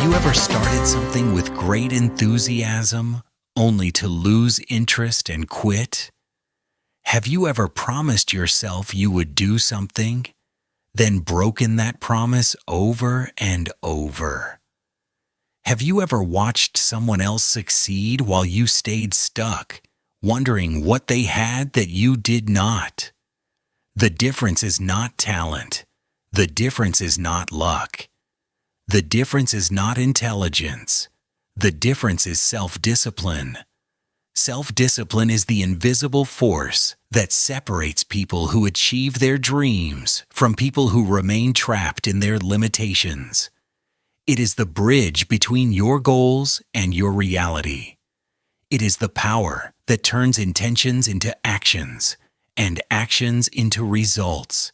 you ever started something with great enthusiasm only to lose interest and quit? Have you ever promised yourself you would do something, then broken that promise over and over? Have you ever watched someone else succeed while you stayed stuck, wondering what they had that you did not? The difference is not talent. The difference is not luck. The difference is not intelligence. The difference is self-discipline. Self-discipline is the invisible force that separates people who achieve their dreams from people who remain trapped in their limitations. It is the bridge between your goals and your reality. It is the power that turns intentions into actions and actions into results.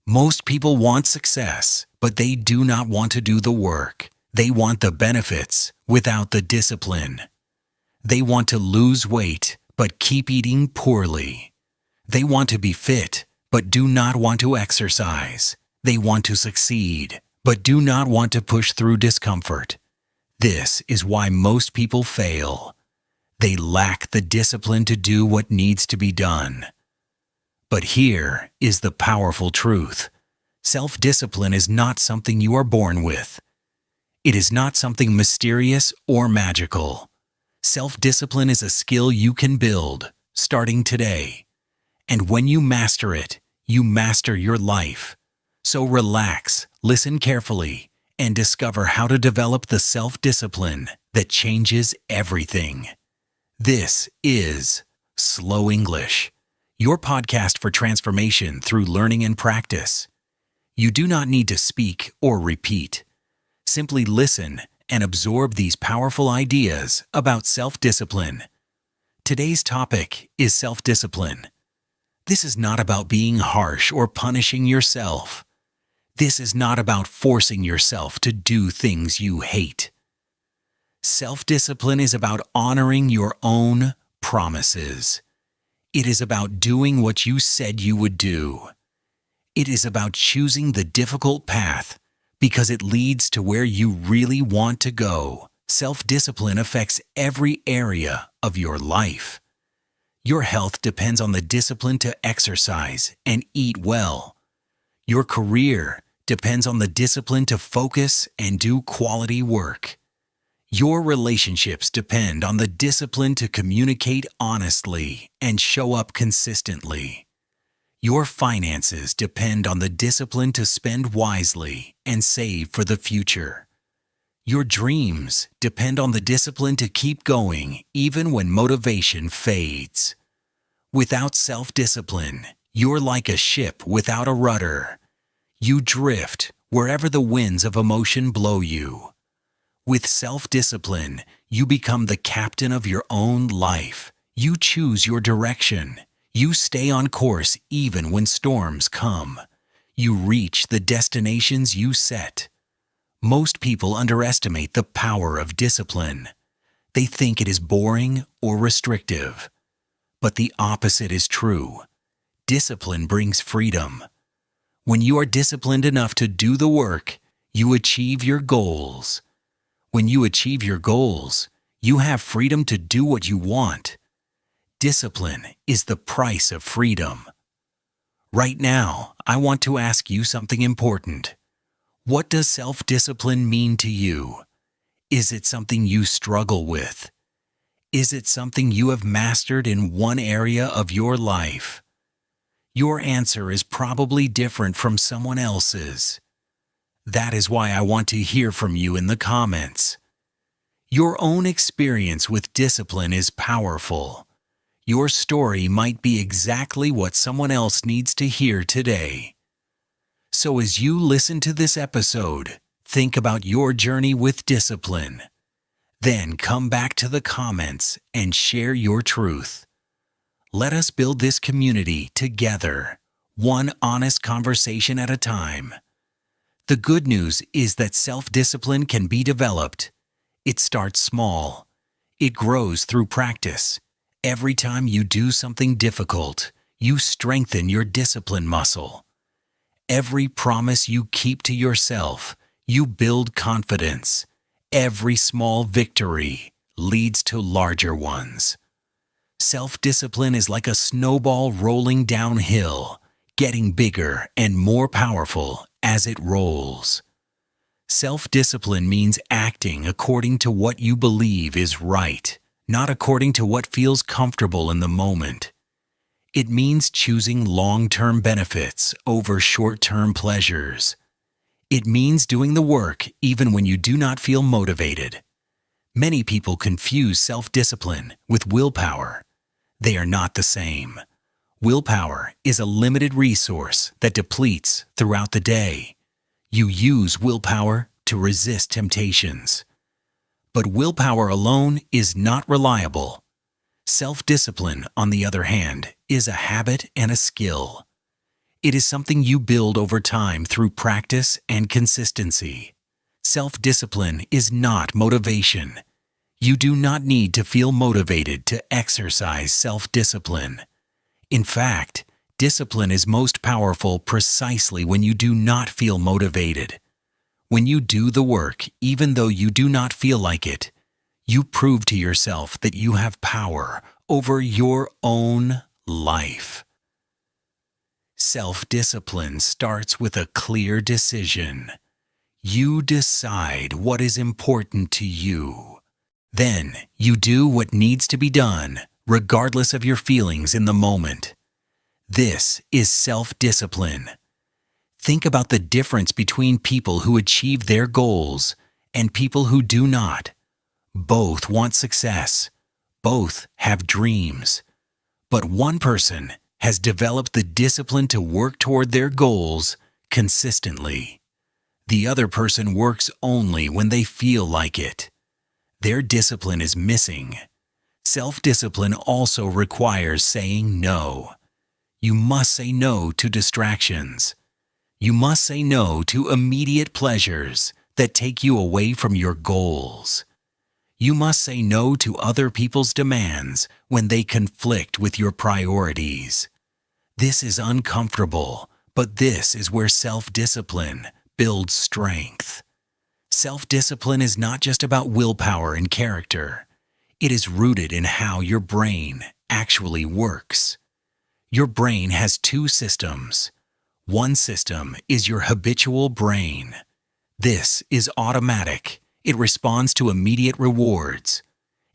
Most people want success, but they do not want to do the work. They want the benefits without the discipline. They want to lose weight, but keep eating poorly. They want to be fit, but do not want to exercise. They want to succeed, but do not want to push through discomfort. This is why most people fail. They lack the discipline to do what needs to be done. But here is the powerful truth. Self-discipline is not something you are born with. It is not something mysterious or magical. Self-discipline is a skill you can build, starting today. And when you master it, you master your life. So relax, listen carefully, and discover how to develop the self-discipline that changes everything. This is Slow English, your podcast for transformation through learning and practice. You do not need to speak or repeat. Simply listen and absorb these powerful ideas about self-discipline. Today's topic is self-discipline. This is not about being harsh or punishing yourself. This is not about forcing yourself to do things you hate. Self-discipline is about honoring your own promises. It is about doing what you said you would do. It is about choosing the difficult path because it leads to where you really want to go. Self-discipline affects every area of your life. Your health depends on the discipline to exercise and eat well. Your career depends on the discipline to focus and do quality work. Your relationships depend on the discipline to communicate honestly and show up consistently. Your finances depend on the discipline to spend wisely and save for the future. Your dreams depend on the discipline to keep going even when motivation fades. Without self-discipline, you're like a ship without a rudder. You drift wherever the winds of emotion blow you. With self-discipline, you become the captain of your own life. You choose your direction. You stay on course even when storms come. You reach the destinations you set. Most people underestimate the power of discipline. They think it is boring or restrictive. But the opposite is true. Discipline brings freedom. When you are disciplined enough to do the work, you achieve your goals. When you achieve your goals, you have freedom to do what you want. Discipline is the price of freedom. Right now, I want to ask you something important. What does self-discipline mean to you? Is it something you struggle with? Is it something you have mastered in one area of your life? Your answer is probably different from someone else's. That is why I want to hear from you in the comments. Your own experience with discipline is powerful. Your story might be exactly what someone else needs to hear today. So as you listen to this episode, think about your journey with discipline. Then come back to the comments and share your truth. Let us build this community together, one honest conversation at a time. The good news is that self-discipline can be developed. It starts small. It grows through practice. Every time you do something difficult, you strengthen your discipline muscle. Every promise you keep to yourself, you build confidence. every small victory leads to larger ones. Self-discipline is like a snowball rolling downhill, getting bigger and more powerful as it rolls. Self-discipline means acting according to what you believe is right, not according to what feels comfortable in the moment. It means choosing long-term benefits over short-term pleasures. It means doing the work even when you do not feel motivated. Many people confuse self-discipline with willpower. They are not the same. Willpower is a limited resource that depletes throughout the day. You use willpower to resist temptations. But willpower alone is not reliable. Self-discipline, on the other hand, is a habit and a skill. It is something you build over time through practice and consistency. Self-discipline is not motivation. You do not need to feel motivated to exercise self-discipline. In fact, discipline is most powerful precisely when you do not feel motivated. When you do the work, even though you do not feel like it, you prove to yourself that you have power over your own life. Self-discipline starts with a clear decision. You decide what is important to you. Then you do what needs to be done, regardless of your feelings in the moment. This is self-discipline. Think about the difference between people who achieve their goals and people who do not. Both want success. Both have dreams. But one person has developed the discipline to work toward their goals consistently. The other person works only when they feel like it. Their discipline is missing. Self-discipline also requires saying no. You must say no to distractions. You must say no to immediate pleasures that take you away from your goals. You must say no to other people's demands when they conflict with your priorities. This is uncomfortable, but this is where self-discipline builds strength. Self-discipline is not just about willpower and character. It is rooted in how your brain actually works. Your brain has two systems. One system is your habitual brain. This is automatic. It responds to immediate rewards.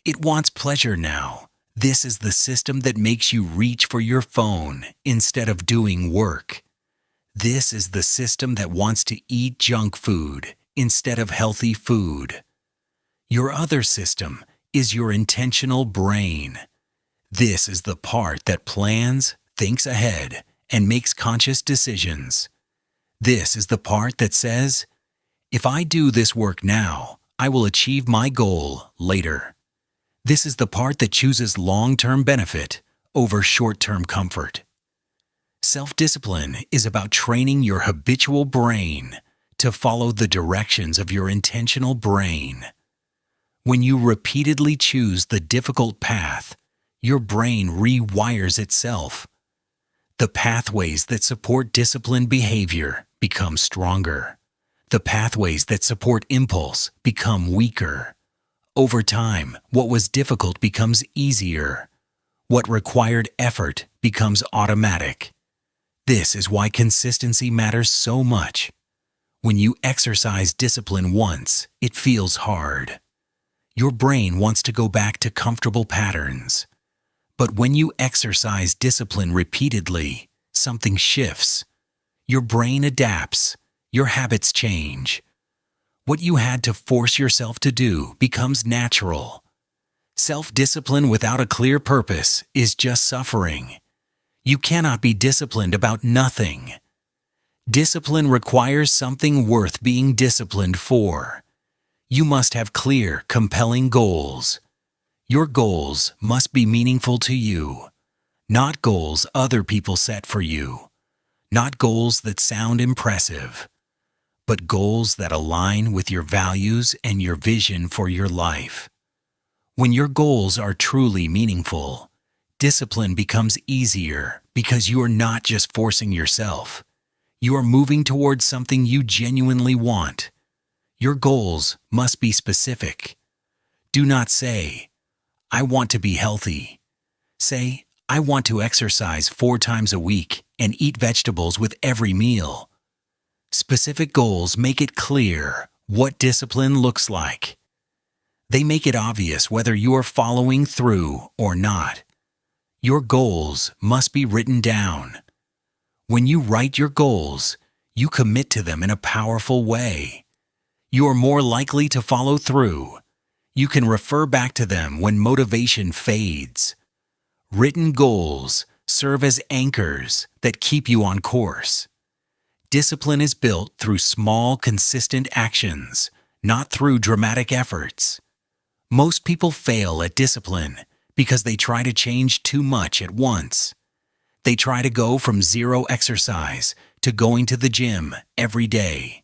It wants pleasure now. This is the system that makes you reach for your phone instead of doing work. This is the system that wants to eat junk food instead of healthy food. Your other system is your intentional brain. This is the part that plans, thinks ahead, and makes conscious decisions. This is the part that says, if I do this work now, I will achieve my goal later. This is the part that chooses long-term benefit over short-term comfort. Self-discipline is about training your habitual brain to follow the directions of your intentional brain. When you repeatedly choose the difficult path, your brain rewires itself. The pathways that support disciplined behavior become stronger. The pathways that support impulse become weaker. Over time, what was difficult becomes easier. What required effort becomes automatic. This is why consistency matters so much. When you exercise discipline once, it feels hard. Your brain wants to go back to comfortable patterns. But when you exercise discipline repeatedly, something shifts. Your brain adapts. Your habits change. What you had to force yourself to do becomes natural. Self-discipline without a clear purpose is just suffering. You cannot be disciplined about nothing. Discipline requires something worth being disciplined for. You must have clear, compelling goals. Your goals must be meaningful to you, not goals other people set for you, not goals that sound impressive, but goals that align with your values and your vision for your life. When your goals are truly meaningful, discipline becomes easier because you are not just forcing yourself. You are moving towards something you genuinely want. Your goals must be specific. Do not say, "I want to be healthy." Say, "I want to exercise 4 times a week and eat vegetables with every meal." Specific goals make it clear what discipline looks like. They make it obvious whether you are following through or not. Your goals must be written down. When you write your goals, you commit to them in a powerful way. You are more likely to follow through. You can refer back to them when motivation fades. Written goals serve as anchors that keep you on course. Discipline is built through small, consistent actions, not through dramatic efforts. Most people fail at discipline because they try to change too much at once. They try to go from zero exercise to going to the gym every day.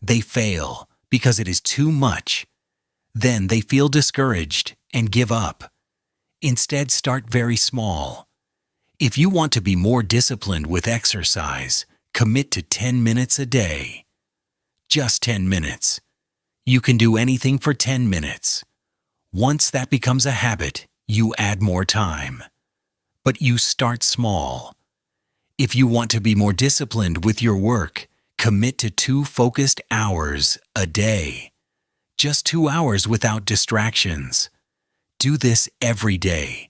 They fail because it is too much. Then they feel discouraged and give up. Instead, start very small. If you want to be more disciplined with exercise, commit to 10 minutes a day. Just 10 minutes. You can do anything for 10 minutes. Once that becomes a habit, you add more time. But you start small. If you want to be more disciplined with your work, commit to 2 focused hours a day. Just 2 hours without distractions. Do this every day.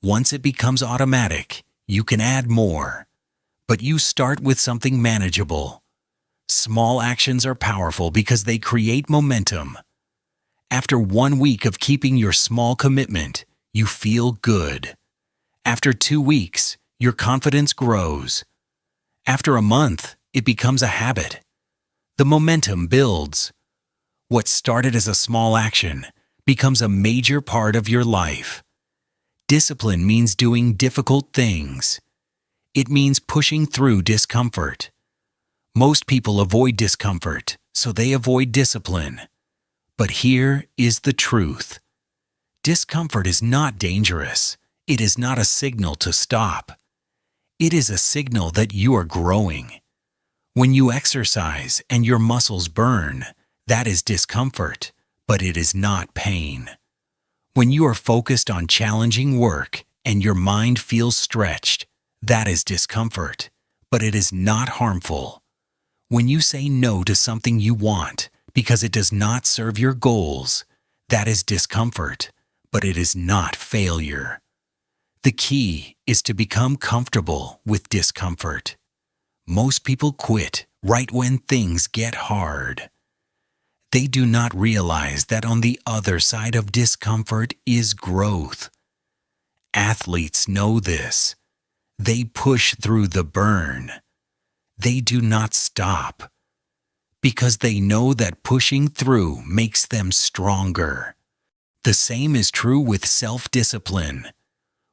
Once it becomes automatic, you can add more. But you start with something manageable. Small actions are powerful because they create momentum. After 1 week of keeping your small commitment, you feel good. After 2 weeks, your confidence grows. After a month, it becomes a habit. The momentum builds. What started as a small action becomes a major part of your life. Discipline means doing difficult things. It means pushing through discomfort. Most people avoid discomfort, so they avoid discipline. But here is the truth. Discomfort is not dangerous. It is not a signal to stop. It is a signal that you are growing. When you exercise and your muscles burn, that is discomfort, but it is not pain. When you are focused on challenging work and your mind feels stretched, that is discomfort, but it is not harmful. When you say no to something you want because it does not serve your goals, that is discomfort, but it is not failure. The key is to become comfortable with discomfort. Most people quit right when things get hard. They do not realize that on the other side of discomfort is growth. Athletes know this. They push through the burn. They do not stop because they know that pushing through makes them stronger. The same is true with self-discipline.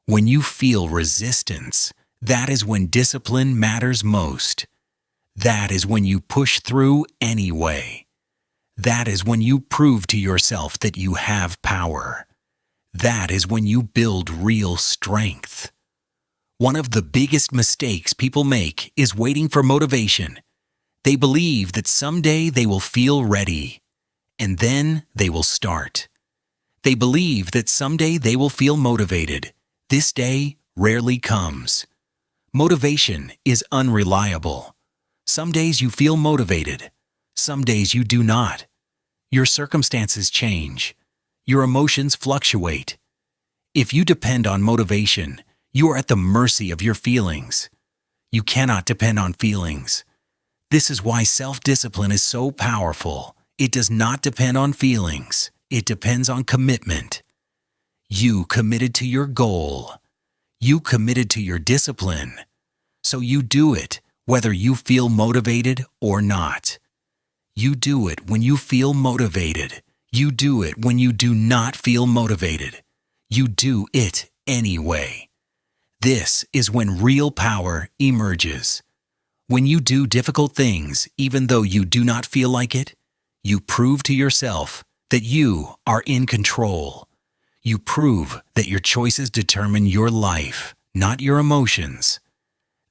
When you feel resistance, that is when discipline matters most. That is when you push through anyway. That is when you prove to yourself that you have power. That is when you build real strength. One of the biggest mistakes people make is waiting for motivation. They believe that someday they will feel ready, and then they will start. They believe that someday they will feel motivated. This day rarely comes. Motivation is unreliable. Some days you feel motivated. Some days you do not. Your circumstances change. Your emotions fluctuate. If you depend on motivation, you are at the mercy of your feelings. You cannot depend on feelings. This is why self-discipline is so powerful. It does not depend on feelings. It depends on commitment. You committed to your goal. You committed to your discipline. So you do it, whether you feel motivated or not. You do it when you feel motivated. You do it when you do not feel motivated. You do it anyway. This is when real power emerges. When you do difficult things, even though you do not feel like it, you prove to yourself that you are in control. You prove that your choices determine your life, not your emotions.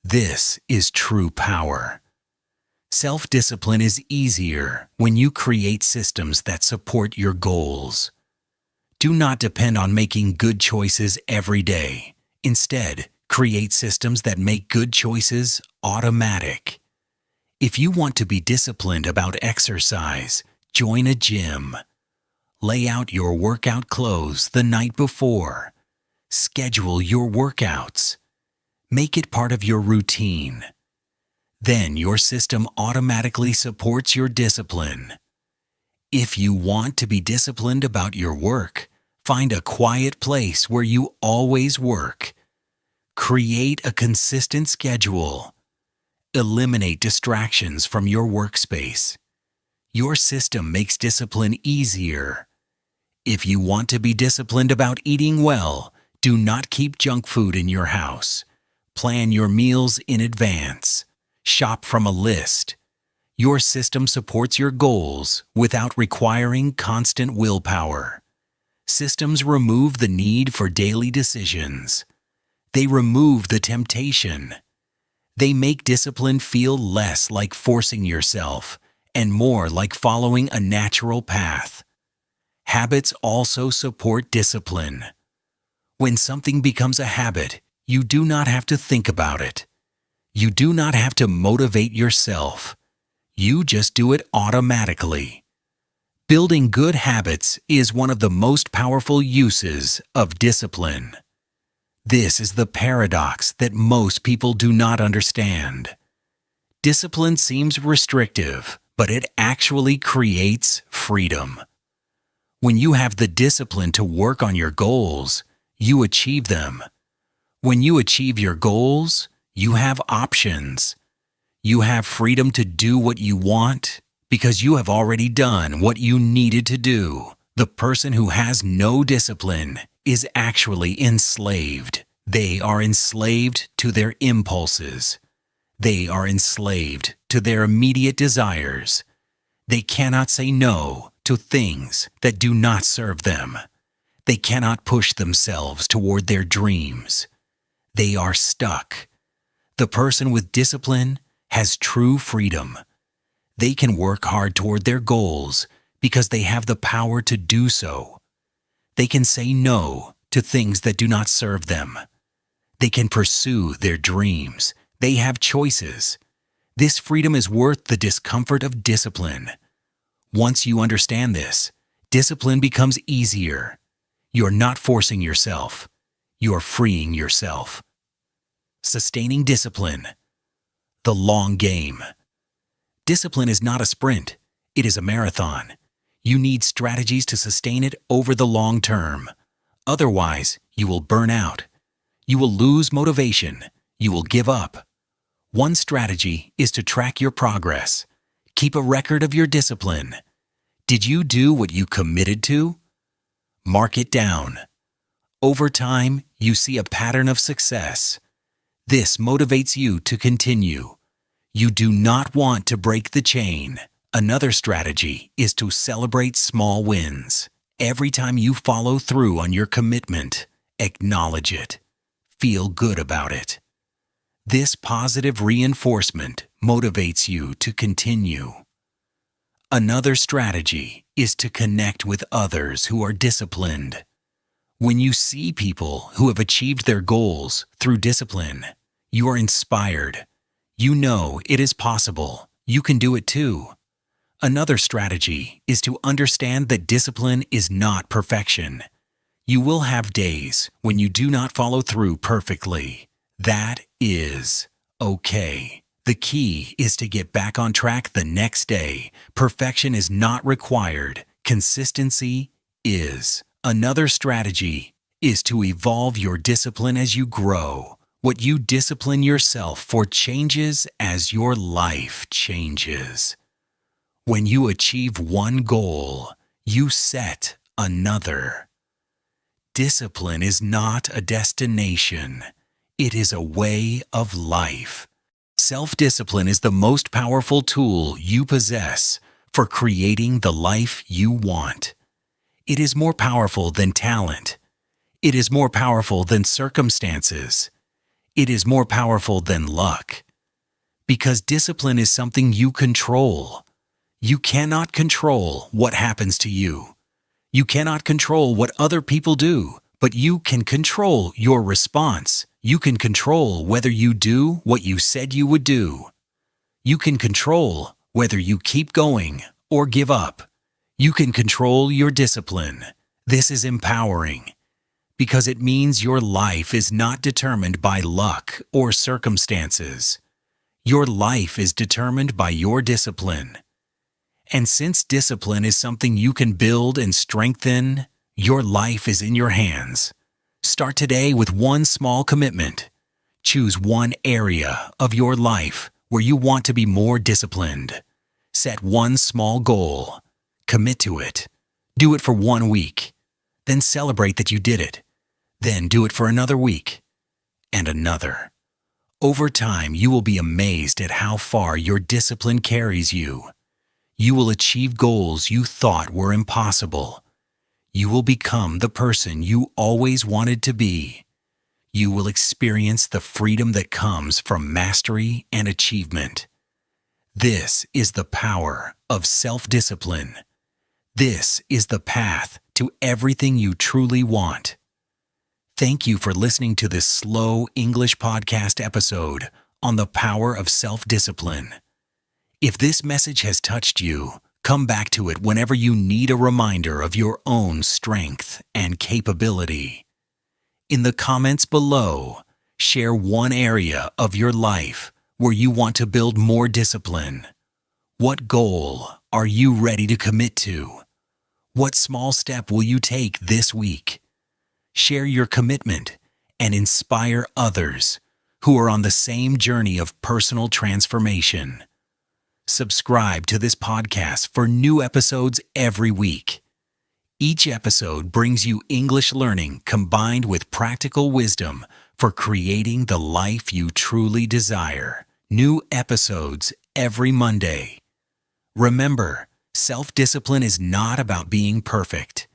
This is true power. Self-discipline is easier when you create systems that support your goals. Do not depend on making good choices every day. Instead, create systems that make good choices automatic. If you want to be disciplined about exercise, join a gym. Lay out your workout clothes the night before. Schedule your workouts. Make it part of your routine. Then your system automatically supports your discipline. If you want to be disciplined about your work, find a quiet place where you always work. Create a consistent schedule. Eliminate distractions from your workspace. Your system makes discipline easier. If you want to be disciplined about eating well, do not keep junk food in your house. Plan your meals in advance. Shop from a list. Your system supports your goals without requiring constant willpower. Systems remove the need for daily decisions. They remove the temptation. They make discipline feel less like forcing yourself and more like following a natural path. Habits also support discipline. When something becomes a habit, you do not have to think about it. You do not have to motivate yourself. You just do it automatically. Building good habits is one of the most powerful uses of discipline. This is the paradox that most people do not understand. Discipline seems restrictive, but it actually creates freedom. When you have the discipline to work on your goals, you achieve them. When you achieve your goals, you have options. You have freedom to do what you want because you have already done what you needed to do. The person who has no discipline is actually enslaved. They are enslaved to their impulses. They are enslaved to their immediate desires. They cannot say no to things that do not serve them. They cannot push themselves toward their dreams. They are stuck. The person with discipline has true freedom. They can work hard toward their goals because they have the power to do so. They can say no to things that do not serve them. They can pursue their dreams. They have choices. This freedom is worth the discomfort of discipline. Once you understand this, discipline becomes easier. You're not forcing yourself. You're freeing yourself. Sustaining discipline. The long game. Discipline is not a sprint. It is a marathon. You need strategies to sustain it over the long term. Otherwise, you will burn out. You will lose motivation. You will give up. One strategy is to track your progress. Keep a record of your discipline. Did you do what you committed to? Mark it down. Over time, you see a pattern of success. This motivates you to continue. You do not want to break the chain. Another strategy is to celebrate small wins. Every time you follow through on your commitment, acknowledge it. Feel good about it. This positive reinforcement motivates you to continue. Another strategy is to connect with others who are disciplined. When you see people who have achieved their goals through discipline, you are inspired. You know it is possible. You can do it too. Another strategy is to understand that discipline is not perfection. You will have days when you do not follow through perfectly. That is okay. The key is to get back on track the next day. Perfection is not required. Consistency is. Another strategy is to evolve your discipline as you grow. What you discipline yourself for changes as your life changes. When you achieve one goal, you set another. Discipline is not a destination. It is a way of life. Self-discipline is the most powerful tool you possess for creating the life you want. It is more powerful than talent. It is more powerful than circumstances. It is more powerful than luck. Because discipline is something you control. You cannot control what happens to you. You cannot control what other people do, but you can control your response. You can control whether you do what you said you would do. You can control whether you keep going or give up. You can control your discipline. This is empowering because it means your life is not determined by luck or circumstances. Your life is determined by your discipline. And since discipline is something you can build and strengthen, your life is in your hands. Start today with one small commitment. Choose one area of your life where you want to be more disciplined. Set one small goal. Commit to it. Do it for 1 week. Then celebrate that you did it. Then do it for another week. And another. Over time, you will be amazed at how far your discipline carries you. You will achieve goals you thought were impossible. You will become the person you always wanted to be. You will experience the freedom that comes from mastery and achievement. This is the power of self-discipline. This is the path to everything you truly want. Thank you for listening to this slow English podcast episode on the power of self-discipline. If this message has touched you, come back to it whenever you need a reminder of your own strength and capability. In the comments below, share one area of your life where you want to build more discipline. What goal are you ready to commit to? What small step will you take this week? Share your commitment and inspire others who are on the same journey of personal transformation. Subscribe to this podcast for new episodes every week. Each episode brings you English learning combined with practical wisdom for creating the life you truly desire. New episodes every Monday. Remember, self-discipline is not about being perfect.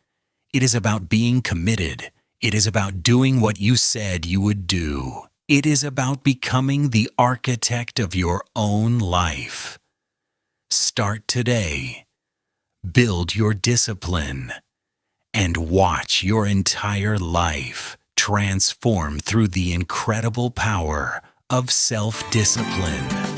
It is about being committed. It is about doing what you said you would do. It is about becoming the architect of your own life. Start today. Build your discipline. And watch your entire life transform through the incredible power of self-discipline.